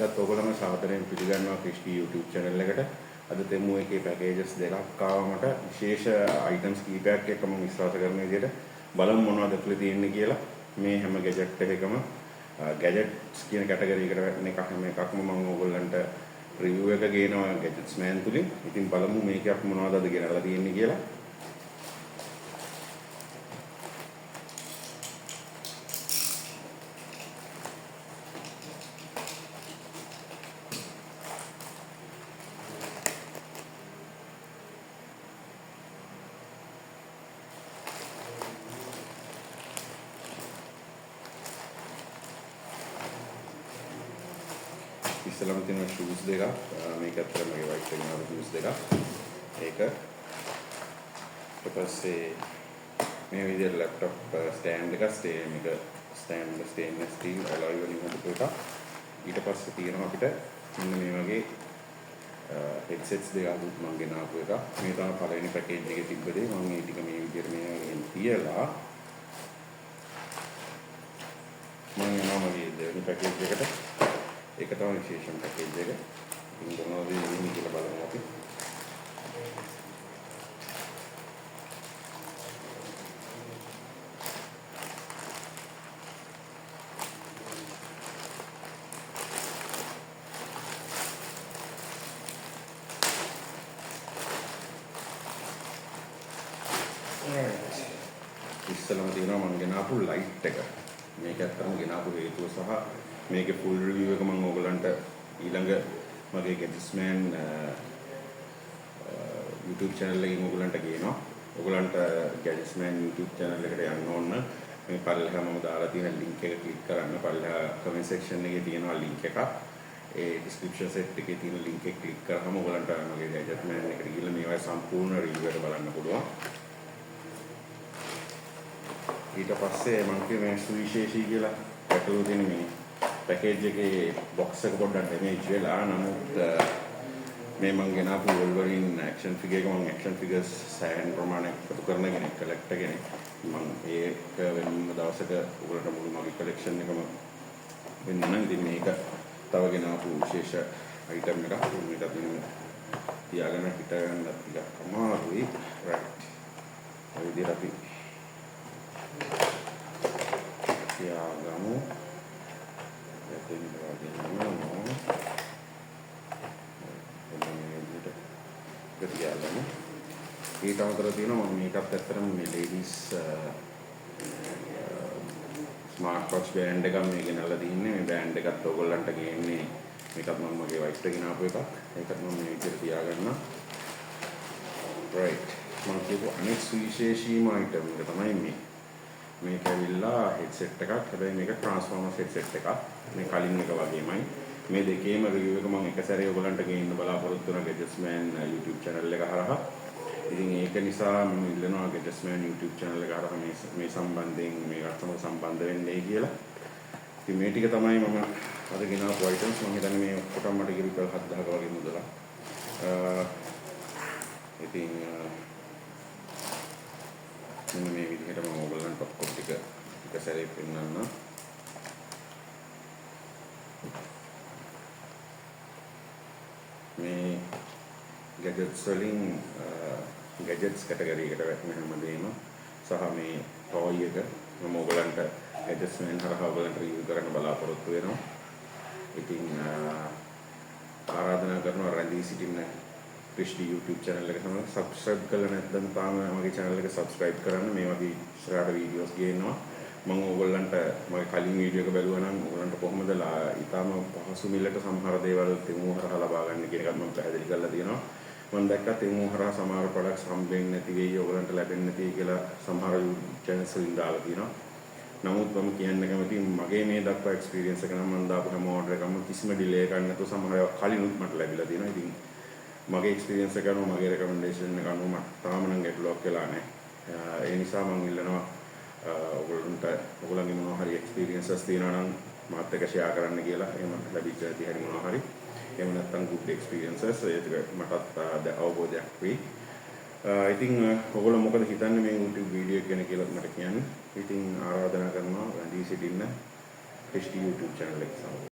අදත් ඔයගොල්ලන්ව සාදරයෙන් පිළිගන්නවා ක්‍රිස්ටි YouTube channel එකට. අද තෙමු එකේ packages දෙකක් ආවා මට. විශේෂ items කීපයක් එක්ක මම විශ්වාස කරන විදිහට බලමු මොනවද ඇතුලේ තියෙන්නේ කියලා. මේ හැම gadget එකකම gadgets කියන category එකට වැටෙන එක හැම එකක්ම මම ඔයගොල්ලන්ට review එක ගේනවා gadgets man තුලින්. ඉතින් බලමු මේකක් මොනවද අද ගෙනල්ලා තියෙන්නේ කියලා. ඉස්සලම තියෙන shoes දෙකක් මේක අතර මගේ white එකේ නම shoes දෙකක් ඒක ඊට පස්සේ මේ විදිහට laptop stand එකක් මේක stainless steel alloy වලින් හදපු එකක් ඊට පස්සේ තියෙනවා අපිට මෙන්න මේ වගේ headsets දෙකක් මම ගෙනාවු එක මේ තමයි පළවෙනි package එකේ තිබ්බ දේ මම මේ ටික මේ විදිහට මේ තියලා මම යනවා මගේ දෙවෙනි package එකට ඒක තමයි විශේෂම පැකේජ් එක. ඉතින් මොනවද වෙන්නේ කියලා බලමු අපි. ඉස්සලම තියෙනවා මම ගෙනාපු ලයිට් එක. මේක ඇත්තටම ගෙනාපු හේතුව සහ මේකේ full review එක මම ඕගලන්ට ඊළඟ මගේ gadgets man YouTube channel එකකින් ඕගලන්ට ගේනවා. ඕගලන්ට gadgets man YouTube channel එකට යන්න ඕන මේ පල්ලෙහා මම දාලා තියෙන link එක click කරන්න. පල්ලෙහා comment section එකේ තියෙනවා link එකක්. ඒ description set එකේ තියෙන link එක click කරාම ඕගලන්ට මගේ gadgets man එකට ගිහලා මේවා සම්පූර්ණ review එක බලන්න පුළුවන්. ඊට පස්සේ මම මේ සුවිශේෂී කියලා පැටලුව තියෙන මේ package එකේ box එක පොඩ්ඩක් damage වෙලා නමුත් මේ මම ගෙනාපු Wolverine action figure එක මම action figures සෑහෙන ප්‍රමාණයක් එකතු කරන කෙනෙක් collector කෙනෙක් මම ඒක වෙනම දවසක ඔයගොල්ලන්ට මුළු මගේ collection එකම වෙන්න නම් ඉතින් මේක තව ගෙනාපු විශේෂ item එකක් මේක අපි තියාගෙන හිට ගන්න ටිකක් අමාරුයි right ඒ විදිහට අපි තියාගමු ඊට අමතරව තියෙනවා මම මේකත් ඇත්තටම මේ ladies smart watch band එකක් මේ ගෙනල්ලා තින්නේ මේ band එකත් ඔයගොල්ලන්ට ගේන්නේ මේකත් මම මගේ wife එකේ ගෙනාපු එකක් ඒකත් මම මේ විදිහට තියාගන්න right මම කියපු අනෙක් සුවිශේෂීම item එක තමයි මේක ඇවිල්ලා headset එකක් හැබැයි මේක transformers headset එකක් මේ කලින් එක වගේමයි මේ දෙකේම review එක මම එක සැරේ ඔයගොල්ලන්ට ගේන්න බලාපොරොත්තු වෙන gadgets man YouTube channel එක හරහා ඉතින් ඒක නිසා මම ඉල්ලනවා gadgets man YouTube channel එක හරහා මේ සම්බන්ධයෙන් මේකට සමග සම්බන්ධ වෙන්නයි කියලා. ඉතින් මේ ටික තමයි මම අද ගෙනාවු items මම හිතන්නේ මේ ඔක්කොටම මට ගිහින් 7000ක වගේ මුදලක්. ඉතින් මෙන්න මේ විදිහට මම ඔයගොල්ලන්ට ඔක්කොම ටික එක සැරේ පෙන්නන්න. මේ gadgets වලින් gadgets category එකට වැටෙන හැමදේම සහ මේ toy එක මම ඔයගලන්ට gadgets man හරහා ඔයගලන්ට review කරන්න බලාපොරොත්තු වෙනවා. ඉතින් ආරාධනා කරනවා රැඳී සිටින්න ක්‍රිස්ටි YouTube channel එක තමයි subscribe කරලා නැත්නම් තාම මගේ channel එක subscribe කරන්න මේ වගේ ඉස්සරහට videos ගේනවා. මම ඕගොල්ලන්ට මගේ කලින් වීඩියෝ එක බැලුවා නම් ඕගොල්ලන්ට කොහොමද ඊටාම පහසු මිලට සමහර දේවල් තෙමු හරහා ලබා ගන්න කියන එකත් මම පැහැදිලි කරලා තියෙනවා. මම දැක්කා තෙමු හරහා සමහර products හම්බෙන්නේ නැති වෙයි ඕගොල්ලන්ට ලැබෙන්නේ නැති කියලා සමහර channels වලින් දාලා තියෙනවා. නමුත් මම කියන්න කැමතියි මගේ මේ දක්වා experience එක නම් මම දාපු හැම order එකක්ම කිසිම delay එකක් නැතුව සමහර ඒවා කලිනුත් මට ලැබිලා තියෙනවා. ඉතින් මගේ experience එක අනුව මගේ recommendation එක අනුව මට තාම නම් ගැටලුවක් වෙලා නැහැ. ඒ නිසා මම ඉල්ලනවා ඔයගොල්ලන්ගේ මොනවා හරි experiences තියෙනවා නම් මාත් එක්ක share කරන්න කියලා. එහෙම ලැබිච්ච ඇති හරි මොනවා හරි. එහෙම නැත්නම් good experiences ඒක මටත් අවබෝධයක් වෙයි. ඉතින් ඔයගොල්ලෝ මොකද හිතන්නේ මේ YouTube වීඩියෝ එක ගැන කියලා මට කියන්න. ඉතින් ආරාධනා කරනවා රැඳී සිටින්න ක්‍රිස්ටි YouTube channel එක සමග.